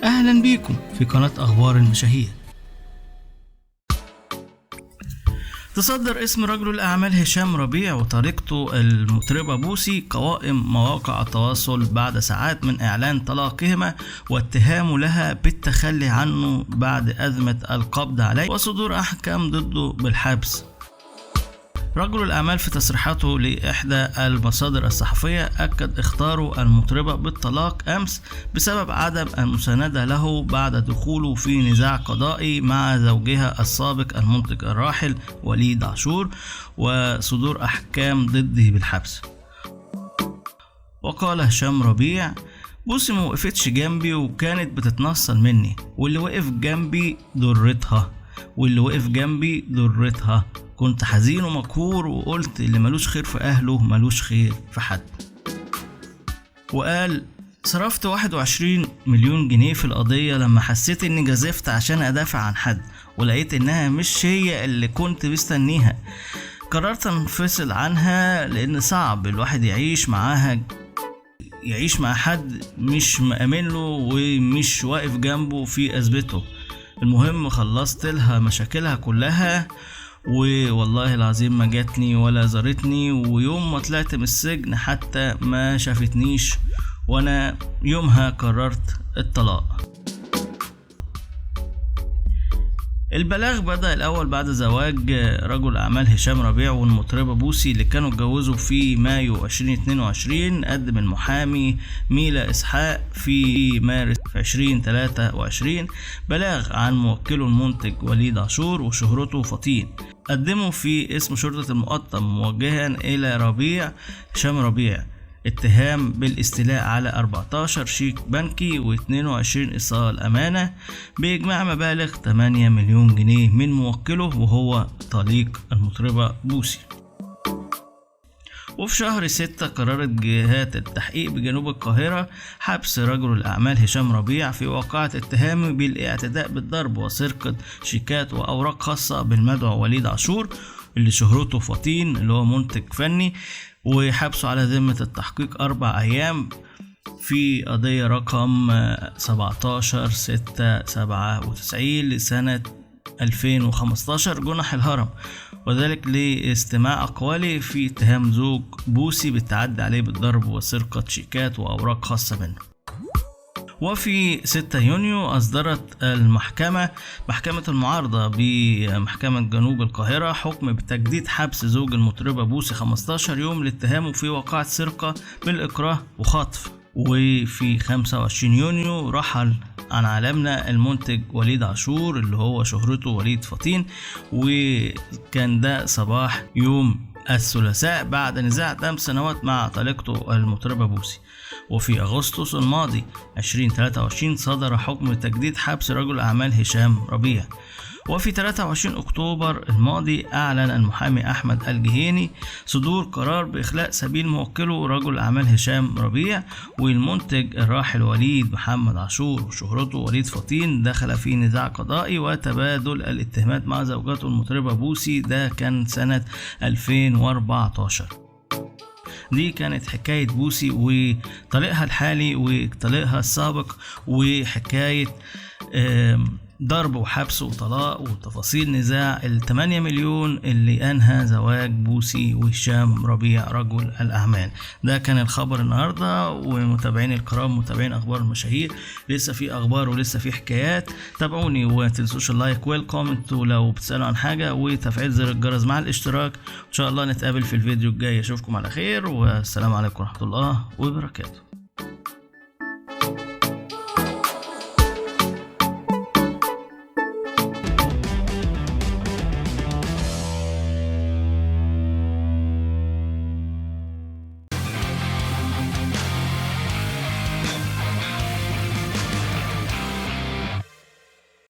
أهلا بيكم في قناة أخبار المشاهير. تصدر اسم رجل الأعمال هشام ربيع وطريقته المطربة بوسي قوائم مواقع التواصل بعد ساعات من إعلان طلاقهما واتهامه لها بالتخلي عنه بعد أزمة القبض عليه وصدور أحكام ضده بالحبس. رجل الأعمال في تصريحاته لإحدى المصادر الصحفية أكد اختاره المطربة بالطلاق أمس بسبب عدم المساندة له بعد دخوله في نزاع قضائي مع زوجها السابق المنتج الراحل وليد عاشور وصدور أحكام ضده بالحبس. وقال هشام ربيع: بوسي ما وقفتش جنبي وكانت بتتنصل مني، واللي وقف جنبي ضرتها كنت حزين ومقهور وقلت اللي ملوش خير في أهله ملوش خير في حد. وقال: صرفت 21 مليون جنيه في القضية لما حسيت اني جازفت عشان ادافع عن حد ولقيت انها مش هي اللي كنت مستنيها. قررت انفصل عنها لان صعب الواحد يعيش مع حد مش مأمن له ومش واقف جنبه في أزمته. المهم خلصت لها مشاكلها كلها، والله العظيم ما جاتني ولا زارتني، ويوم ما طلعت من السجن حتى ما شافتنيش، وانا يومها قررت الطلاق. البلاغ بدأ الأول بعد زواج رجل أعمال هشام ربيع والمطربة بوسي اللي كانوا اتجوزوا في مايو 2022. قدم المحامي ميلا إسحاق في مارس 2023 بلاغ عن موكله المنتج وليد عاشور وشهرته فطين. قدموا في اسم شرطة المقطم موجها إلى هشام ربيع اتهام بالاستيلاء على 14 شيك بنكي و22 إيصال أمانة بإجماع مبالغ 8 مليون جنيه من موكله وهو طليق المطربة بوسي. وفي شهر 6 قررت جهات التحقيق بجنوب القاهرة حبس رجل الأعمال هشام ربيع في واقعة اتهامه بالاعتداء بالضرب وسرقة شيكات وأوراق خاصة بالمدعو وليد عاشور اللي شهرته فطين اللي هو منتج فني، وحبسه على ذمة التحقيق 4 أيام في قضية رقم 17/6/97 لسنة 2015 جنح الهرم، وذلك لاستماع أقواله في اتهام زوج بوسي بالتعدي عليه بالضرب وسرقة شيكات وأوراق خاصة منه. وفي 6 يونيو أصدرت محكمة المعارضة بمحكمة جنوب القاهرة حكم بتجديد حبس زوج المطربة بوسي 15 يوم لاتهامه في واقعة سرقة بالإكراه وخطف. وفي 25 يونيو رحل عن عالمنا المنتج وليد عاشور اللي هو شهرته وليد فطين، وكان ده صباح يوم الثلاثاء بعد نزاع دام سنوات مع طليقته المطربة بوسي. وفي أغسطس الماضي 2023 صدر حكم تجديد حبس رجل أعمال هشام ربيع. وفي 23 أكتوبر الماضي أعلن المحامي أحمد الجهيني صدور قرار بإخلاء سبيل موكله رجل أعمال هشام ربيع والمنتج الراحل وليد محمد عاشور وشهرته وليد فطين دخل في نزاع قضائي وتبادل الاتهامات مع زوجته المطربة بوسي. ده كان سنة 2014. دي كانت حكاية بوسي وطليقها الحالي وطليقها السابق وحكاية ضرب وحبس وطلاق وتفاصيل نزاع 8 مليون اللي أنهى زواج بوسي وهشام ربيع رجل الأعمال. ده كان الخبر النهاردة. ومتابعين الكرام متابعين أخبار المشاهير، لسه في أخبار ولسه في حكايات. تابعوني ومتنسوش اللايك والكومنت ولو بتسألوا عن حاجة وتفعيل زر الجرس مع الاشتراك. إن شاء الله نتقابل في الفيديو الجاي. أشوفكم على خير والسلام عليكم ورحمة الله وبركاته.